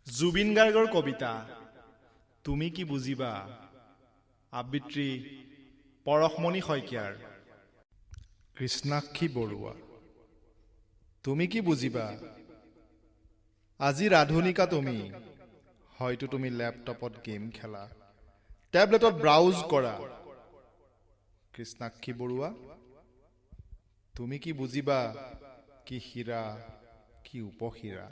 জুবিন গাৰ্গৰ কবিতা তুমি কি বুজিবা আবৃত্তি পৰশমণি শইকীয়াৰ কৃষ্ণাক্ষী বৰুৱা তুমি কি বুজিবা আজি ৰাধুনিকা তুমি হয়তো তুমি ল্যাপটপত গেম খেলা ট্যাবলেটত ব্ৰাউজ কৰা কৃষ্ণাক্ষী বৰুৱা তুমি কি বুজিবা কি হীৰা কি উপহীৰা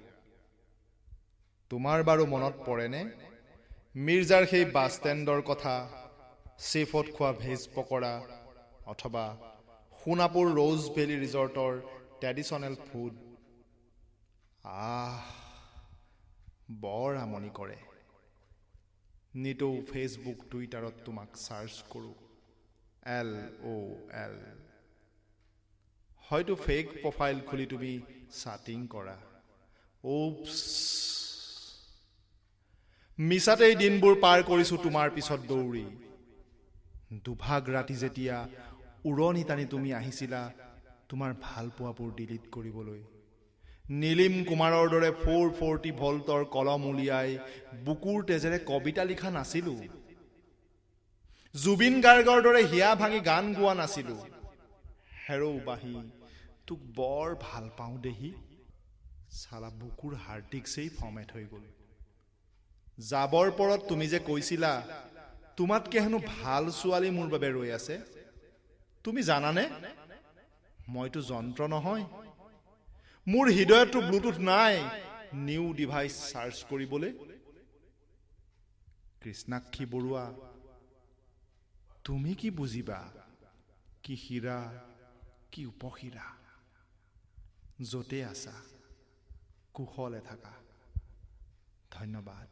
তোমাৰ বাৰু মনত পৰেনে মিৰ্জাৰ সেই বাছ ষ্টেণ্ডৰ কথা চেফত খোৱা ভেজ পকৰা অথবা সোণাপুৰ ৰ'জ ভেলী ৰিজৰ্টৰ ট্ৰেডিশ্যনেল ফুড বৰ আমনি কৰে নিতৌ ফেচবুক টুইটাৰত তোমাক চাৰ্চ কৰোঁ LOL হয়তো ফেক প্ৰফাইল খুলি তুমি চাটিং কৰা ওপছ মিছাতেই দিনবোৰ পাৰ কৰিছো তোমাৰ পিছত দৌৰি দুভাগ ৰাতি যেতিয়া উৰণি টানি তুমি আহিছিলা তোমাৰ ভাল পোৱাবোৰ ডিলিট কৰিবলৈ নীলিম কুমাৰৰ দৰে 440 ভল্টৰ কলম উলিয়াই বুকুৰ তেজেৰে কবিতা লিখা নাছিলো জুবিন গাৰ্গৰ দৰে হিয়া ভাঙি গান গোৱা নাছিলো হেৰৌ বাহি তোক বৰ ভাল পাওঁ দেহি চালা বুকুৰ হাৰ্ডিক্সেই ফৰ্মেট হৈ গ'ল যাবৰ পৰত তুমি যে কৈছিলা তোমাতকে হেনো ভাল ছোৱালী মোৰ বাবে ৰৈ আছে তুমি জানানে মইতো যন্ত্ৰ নহয় মোৰ হৃদয়তো ব্লুটুথ নাই নিউ ডিভাইচ চাৰ্চ কৰিবলৈ কৃষ্ণাক্ষী বৰুৱা তুমি কি বুজিবা কি হীৰা কি উপহীৰা য'তে আছা কুশলে থাকা ধন্যবাদ